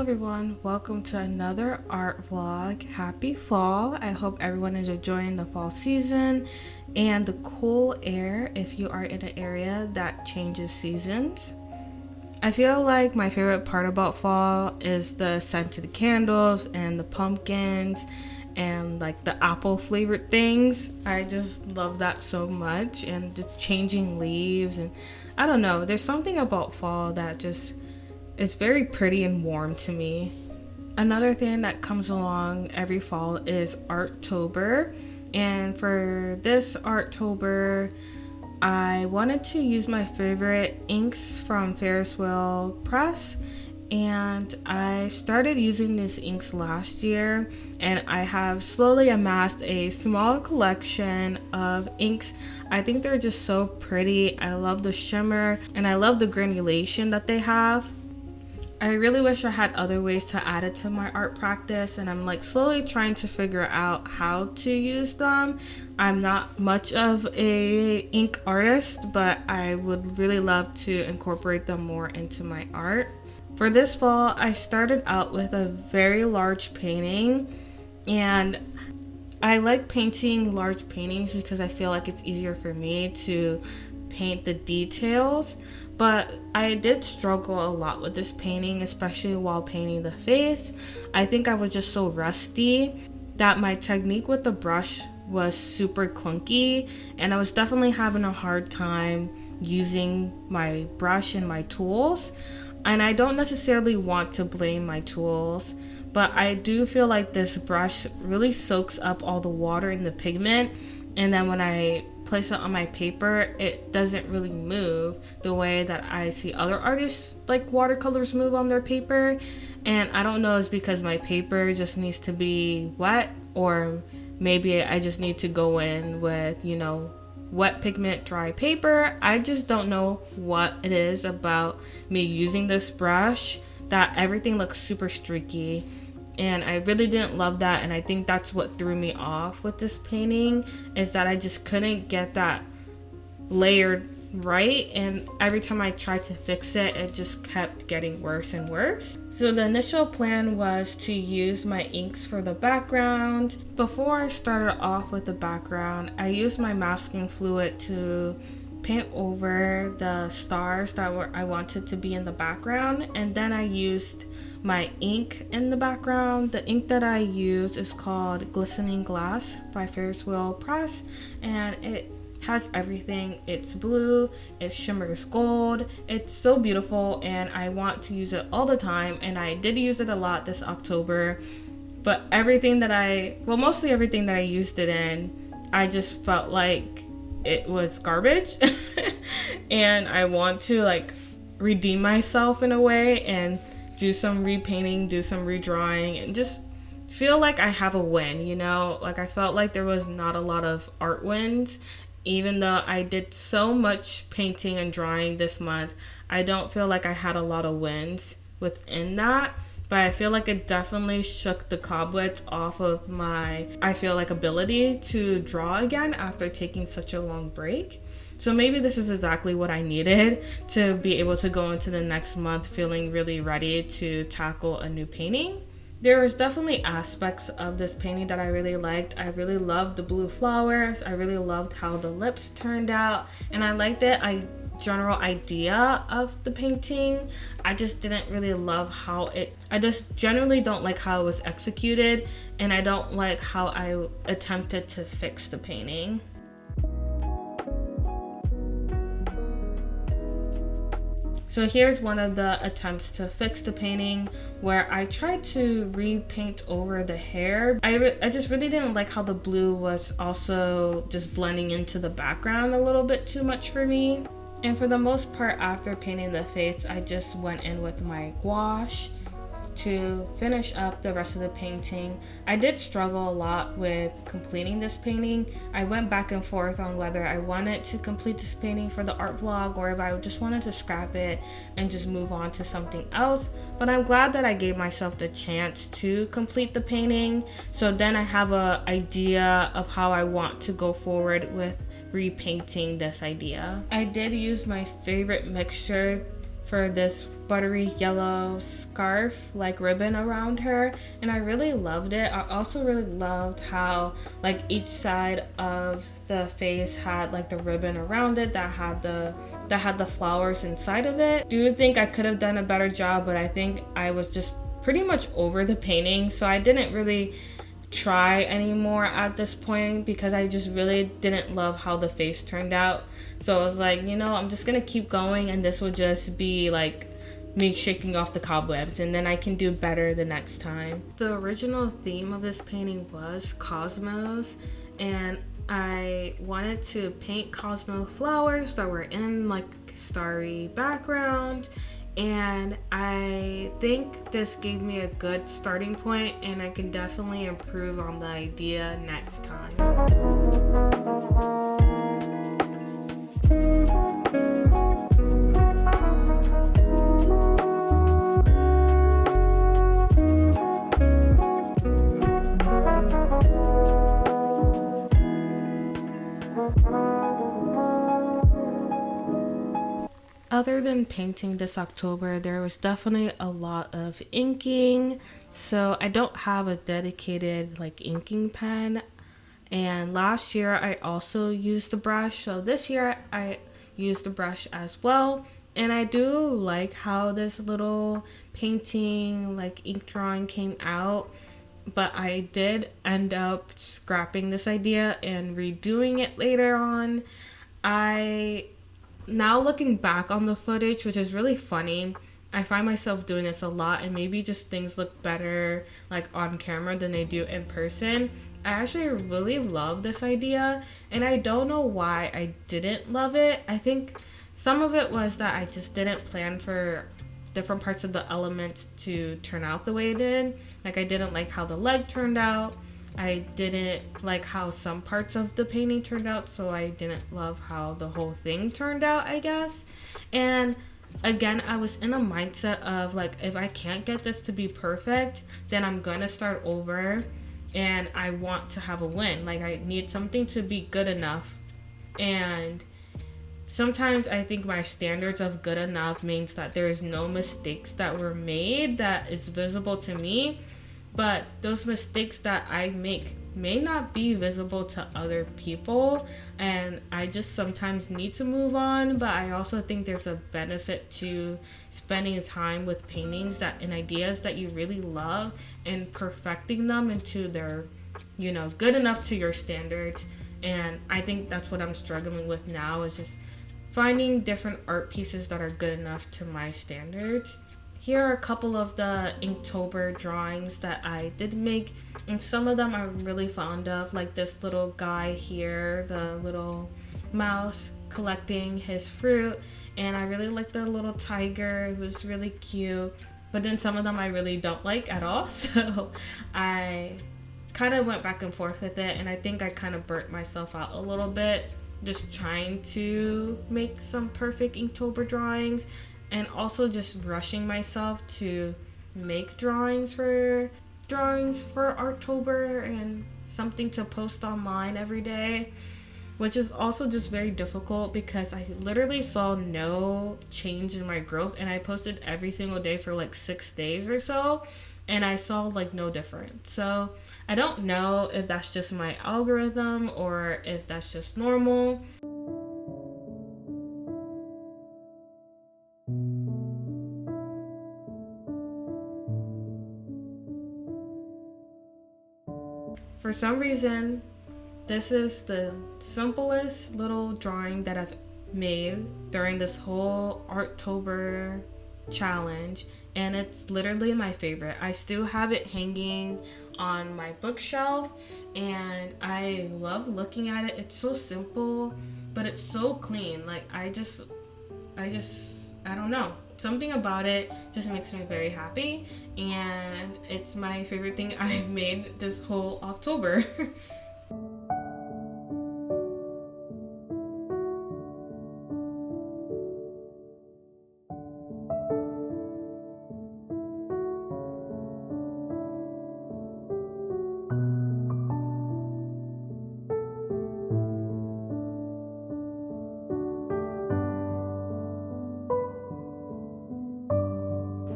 everyone, welcome to another art vlog. Happy fall. I hope everyone is enjoying the fall season and the cool air if you are in an area that changes seasons. I feel like my favorite part about fall is the scented candles and the pumpkins and like the apple flavored things. I just love that so much, and just changing leaves, and I don't know, there's something about fall that just it's very pretty and warm to me. Another thing that comes along every fall is Arttober. And for this Arttober, I wanted to use my favorite inks from Ferris Wheel Press. And I started using these inks last year, and I have slowly amassed a small collection of inks. I think they're just so pretty. I love the shimmer and I love the granulation that they have. I really wish I had other ways to add it to my art practice, and I'm like slowly trying to figure out how to use them. I'm not much of a ink artist, but I would really love to incorporate them more into my art. For this fall, I started out with a very large painting, and I like painting large paintings because I feel like it's easier for me to paint the details. But I did struggle a lot with this painting, especially while painting the face. I think I was just so rusty that my technique with the brush was super clunky, and I was definitely having a hard time using my brush and my tools. And I don't necessarily want to blame my tools, but I do feel like this brush really soaks up all the water in the pigment, and then when I place it on my paper, it doesn't really move the way that I see other artists like watercolors move on their paper. And I don't know, it's because my paper just needs to be wet, or maybe I just need to go in with, wet pigment, dry paper. I just don't know what it is about me using this brush that everything looks super streaky. And I really didn't love that, and I think that's what threw me off with this painting, is that I just couldn't get that layered right, and every time I tried to fix it, it just kept getting worse and worse. So the initial plan was to use my inks for the background. Before I started off with the background, I used my masking fluid to paint over the stars that I wanted to be in the background, and then I used my ink in the background. The ink that I use is called Glistening Glass by Ferris Wheel Press, and it has everything. It's blue, it shimmers gold, it's so beautiful, and I want to use it all the time, and I did use it a lot this October. But mostly everything that I used it in, I just felt like it was garbage and I want to redeem myself in a way and do some repainting, do some redrawing, and just feel like I have a win, I felt like there was not a lot of art wins. Even though I did so much painting and drawing this month, I don't feel like I had a lot of wins within that. But I feel like it definitely shook the cobwebs off of my, ability to draw again after taking such a long break. So maybe this is exactly what I needed to be able to go into the next month feeling really ready to tackle a new painting. There was definitely aspects of this painting that I really liked. I really loved the blue flowers. I really loved how the lips turned out, and I liked the general idea of the painting. I just didn't really love I just generally don't like how it was executed, and I don't like how I attempted to fix the painting. So here's one of the attempts to fix the painting, where I tried to repaint over the hair. I just really didn't like how the blue was also just blending into the background a little bit too much for me. And for the most part, after painting the face, I just went in with my gouache to finish up the rest of the painting. I did struggle a lot with completing this painting. I went back and forth on whether I wanted to complete this painting for the art vlog or if I just wanted to scrap it and just move on to something else. But I'm glad that I gave myself the chance to complete the painting. So then I have an idea of how I want to go forward with repainting this idea. I did use my favorite mixture for this buttery yellow scarf like ribbon around her, and I really loved it. I also really loved how like each side of the face had like the ribbon around it that had the flowers inside of it. Do think I could have done a better job, but I think I was just pretty much over the painting, so I didn't really try anymore at this point because I just really didn't love how the face turned out. So I was like, I'm just gonna keep going, and this will just be like me shaking off the cobwebs, and then I can do better the next time. The original theme of this painting was cosmos, and I wanted to paint cosmo flowers that were in like starry background, and I think this gave me a good starting point, and I can definitely improve on the idea next time. Other than painting this October, there was definitely a lot of inking. So I don't have a dedicated like inking pen. And last year I also used the brush. So this year I used the brush as well. And I do like how this little painting, like ink drawing came out. But I did end up scrapping this idea and redoing it later on. I Now looking back on the footage, which is really funny, I find myself doing this a lot, and maybe just things look better like on camera than they do in person. I actually really love this idea, and I don't know why I didn't love it. I think some of it was that I just didn't plan for different parts of the elements to turn out the way it did. Like I didn't like how the leg turned out. I didn't like how some parts of the painting turned out, so I didn't love how the whole thing turned out, I guess. And again, I was in a mindset of like, if I can't get this to be perfect, then I'm gonna start over, and I want to have a win. Like, I need something to be good enough. And sometimes I think my standards of good enough means that there's no mistakes that were made that is visible to me, but those mistakes that I make may not be visible to other people, and I just sometimes need to move on. But I also think there's a benefit to spending time with paintings that and ideas that you really love and perfecting them into their, good enough to your standards. And I think that's what I'm struggling with now, is just finding different art pieces that are good enough to my standards. Here are a couple of the Inktober drawings that I did make, and some of them I'm really fond of, like this little guy here, the little mouse collecting his fruit, and I really like the little tiger who's really cute, but then some of them I really don't like at all, so I kind of went back and forth with it, and I think I kind of burnt myself out a little bit just trying to make some perfect Inktober drawings, and also just rushing myself to make drawings for October and something to post online every day, which is also just very difficult because I literally saw no change in my growth, and I posted every single day for like 6 days or so, and I saw like no difference. So I don't know if that's just my algorithm or if that's just normal. For some reason, this is the simplest little drawing that I've made during this whole Arttober challenge, and it's literally my favorite. I still have it hanging on my bookshelf, and I love looking at it. It's so simple, but it's so clean. Like I don't know. Something about it just makes me very happy, and it's my favorite thing I've made this whole October.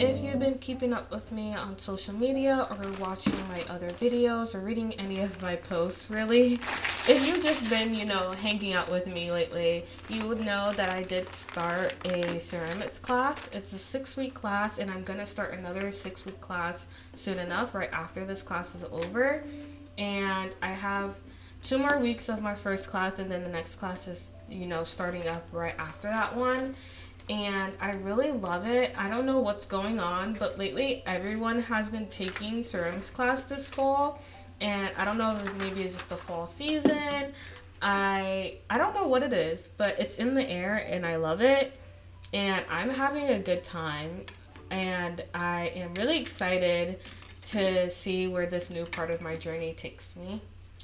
if you've been keeping up with me on social media or watching my other videos or reading any of my posts, really, if you've just been, hanging out with me lately, you would know that I did start a ceramics class. It's a 6-week class, and I'm gonna start another 6-week class soon enough, right after this class is over. And I have 2 more weeks of my first class, and then the next class is, starting up right after that one. And I really love it. I don't know what's going on, but lately everyone has been taking ceramics class this fall, and I don't know if maybe it's just the fall season. I don't know what it is, but it's in the air and I love it, and I'm having a good time, and I am really excited to see where this new part of my journey takes me.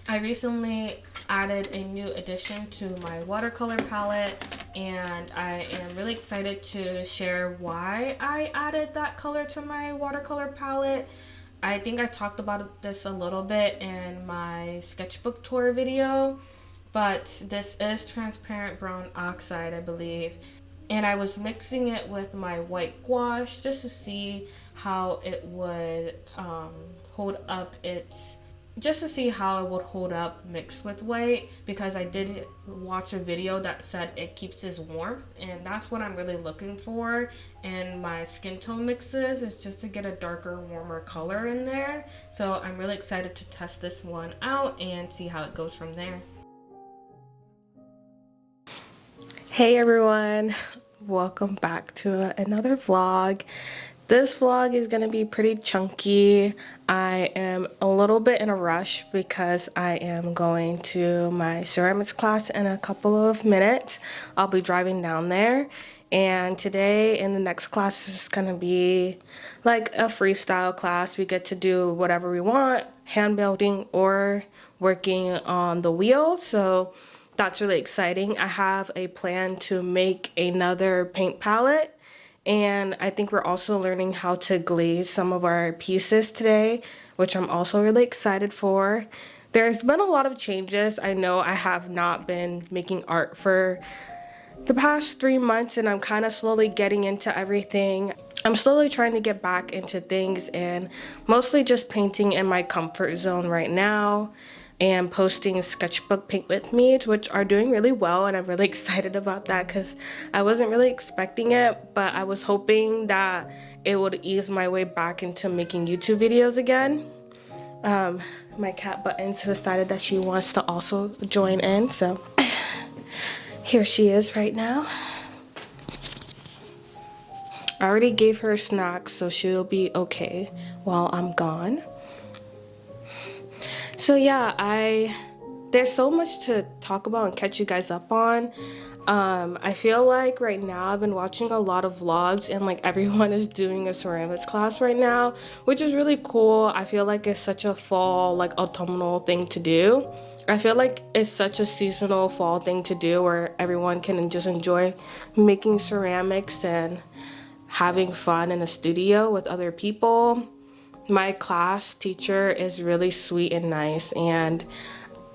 I recently added a new addition to my watercolor palette, and I am really excited to share why I added that color to my watercolor palette. I think I talked about this a little bit in my sketchbook tour video, but this is transparent brown oxide, I believe. And I was mixing it with my white gouache just to see how it would hold up its just to see how it would hold up mixed with white, because I did watch a video that said it keeps its warmth, and that's what I'm really looking for in my skin tone mixes, is just to get a darker, warmer color in there. So I'm really excited to test this one out and see how it goes from there. Hey everyone, welcome back to another vlog. This vlog is going to be pretty chunky. I am a little bit in a rush because I am going to my ceramics class in a couple of minutes. I'll be driving down there, and today in the next class is going to be like a freestyle class. We get to do whatever we want, hand building or working on the wheel. So that's really exciting. I have a plan to make another paint palette, and I think we're also learning how to glaze some of our pieces today, which I'm also really excited for. There's been a lot of changes. I know I have not been making art for the past 3 months, and I'm kind of slowly getting into everything. I'm slowly trying to get back into things, and mostly just painting in my comfort zone right now, and posting sketchbook paint with me, which are doing really well, and I'm really excited about that because I wasn't really expecting it, but I was hoping that it would ease my way back into making YouTube videos again. My cat Buttons decided that she wants to also join in, so here she is right now. I already gave her a snack, so she'll be okay while I'm gone. So yeah, there's so much to talk about and catch you guys up on. I feel like right now I've been watching a lot of vlogs, and like everyone is doing a ceramics class right now, which is really cool. I feel like it's such a fall, like autumnal thing to do. I feel like it's such a seasonal fall thing to do where everyone can just enjoy making ceramics and having fun in a studio with other people. My class teacher is really sweet and nice, and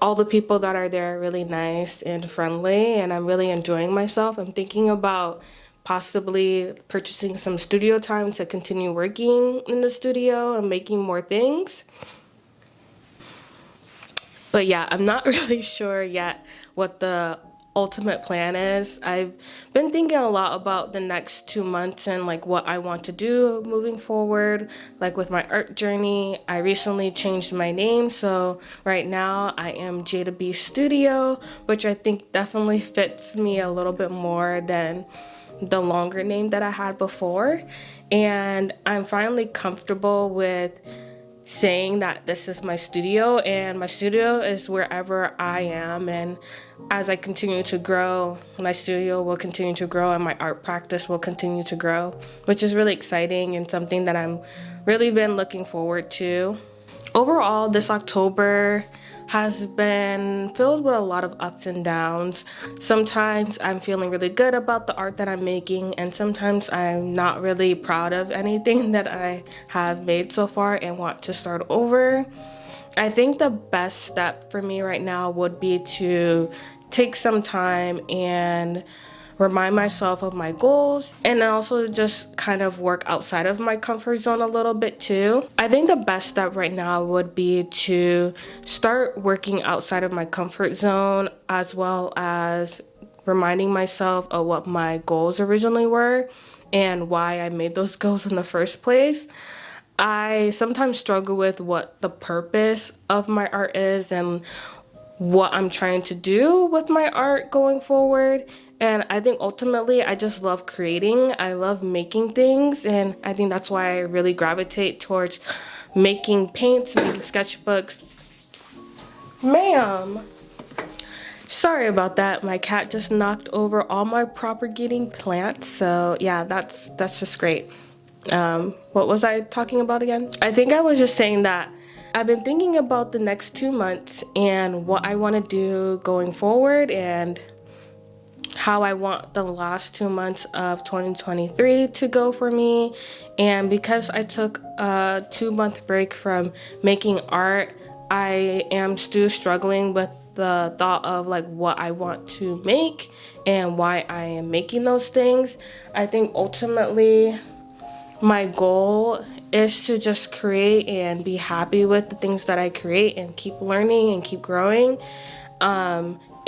all the people that are there are really nice and friendly, and I'm really enjoying myself. I'm thinking about possibly purchasing some studio time to continue working in the studio and making more things. But yeah, I'm not really sure yet what the ultimate plan is. I've been thinking a lot about the next 2 months and like what I want to do moving forward, like with my art journey. I recently changed my name, so right now I am Jada B Studio, which I think definitely fits me a little bit more than the longer name that I had before. And I'm finally comfortable with saying that this is my studio, and my studio is wherever I am, and as I continue to grow, my studio will continue to grow and my art practice will continue to grow, which is really exciting and something that I'm really been looking forward to. Overall, this October has been filled with a lot of ups and downs. Sometimes I'm feeling really good about the art that I'm making, and sometimes I'm not really proud of anything that I have made so far and want to start over. I think the best step for me right now would be to take some time and remind myself of my goals, and also just kind of work outside of my comfort zone a little bit too. I think the best step right now would be to start working outside of my comfort zone, as well as reminding myself of what my goals originally were and why I made those goals in the first place. I sometimes struggle with what the purpose of my art is and what I'm trying to do with my art going forward. And I think ultimately I just love creating. I love making things, and I think that's why I really gravitate towards making paints, making sketchbooks. Ma'am, sorry about that. My cat just knocked over all my propagating plants. So yeah, that's just great. What was I talking about again? I think I was just saying that I've been thinking about the next 2 months and what I want to do going forward, and how I want the last 2 months of 2023 to go for me. And because I took a 2 month break from making art, I am still struggling with the thought of like what I want to make and why I am making those things. I think ultimately my goal is to just create and be happy with the things that I create and keep learning and keep growing.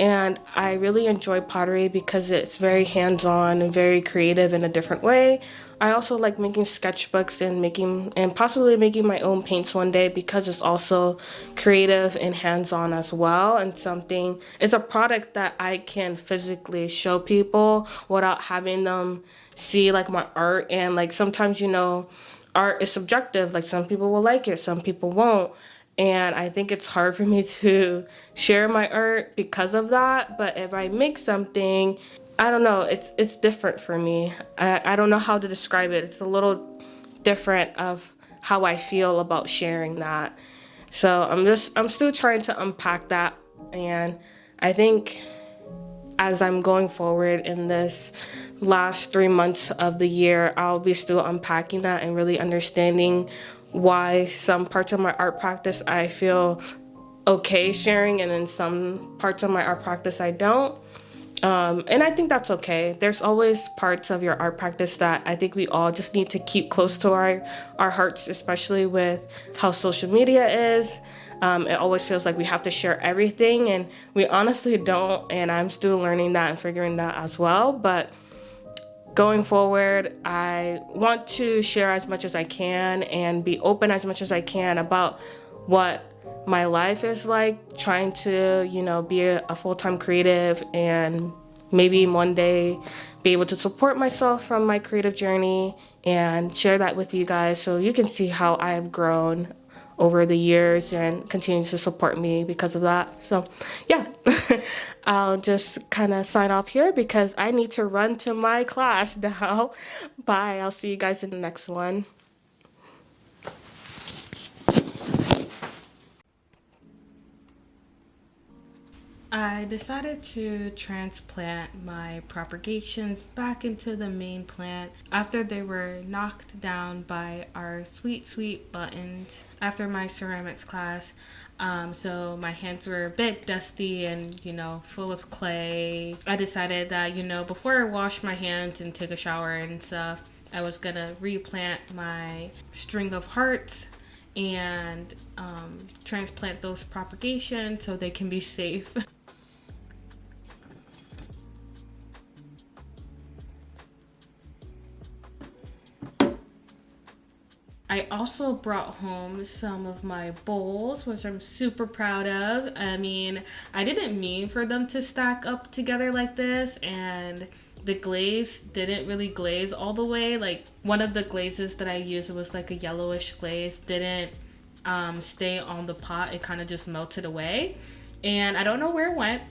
And I really enjoy pottery because it's very hands-on and very creative in a different way. I also like making sketchbooks and possibly making my own paints one day, because it's also creative and hands-on as well, and something, it's a product that I can physically show people without having them see like my art. And like sometimes, art is subjective. Like some people will like it, some people won't. And I think it's hard for me to share my art because of that. But if I make something, I don't know, it's different for me. I don't know how to describe it. It's a little different of how I feel about sharing that. So I'm still trying to unpack that. And I think as I'm going forward in this last 3 months of the year, I'll be still unpacking that and really understanding why some parts of my art practice I feel okay sharing, and in some parts of my art practice I don't. And I think that's okay. There's always parts of your art practice that I think we all just need to keep close to our hearts, especially with how social media is. It always feels like we have to share everything, and we honestly don't. And I'm still learning that and figuring that as well. But going forward, I want to share as much as I can and be open as much as I can about what my life is like, trying to, be a full-time creative, and maybe one day be able to support myself from my creative journey and share that with you guys so you can see how I have grown over the years and continue to support me because of that. So yeah, I'll just kind of sign off here because I need to run to my class now. Bye. I'll see you guys in the next one. I decided to transplant my propagations back into the main plant after they were knocked down by our sweet buttons after my ceramics class. So my hands were a bit dusty and, full of clay. I decided that, before I wash my hands and take a shower and stuff, I was gonna replant my string of hearts and transplant those propagations so they can be safe. I also brought home some of my bowls, which I'm super proud of. I mean, I didn't mean for them to stack up together like this, and the glaze didn't really glaze all the way. Like, one of the glazes that I used was like a yellowish glaze, didn't stay on the pot. It kind of just melted away, and I don't know where it went.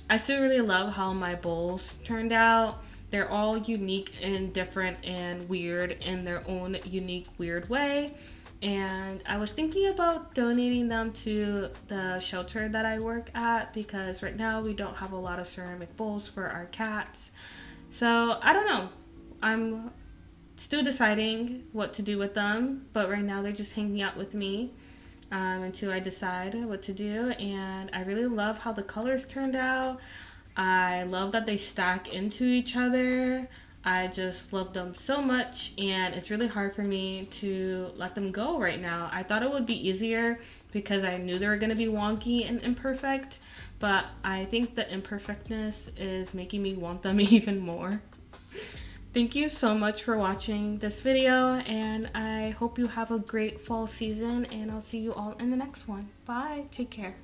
I still really love how my bowls turned out. They're all unique and different and weird in their own unique, weird way. And I was thinking about donating them to the shelter that I work at, because right now we don't have a lot of ceramic bowls for our cats. So I don't know. I'm still deciding what to do with them, but right now they're just hanging out with me until I decide what to do. And I really love how the colors turned out. I love that they stack into each other. I just love them so much, and it's really hard for me to let them go right now. I thought it would be easier because I knew they were going to be wonky and imperfect, but I think the imperfectness is making me want them even more. Thank you so much for watching this video, and I hope you have a great fall season, and I'll see you all in the next one. Bye. Take care.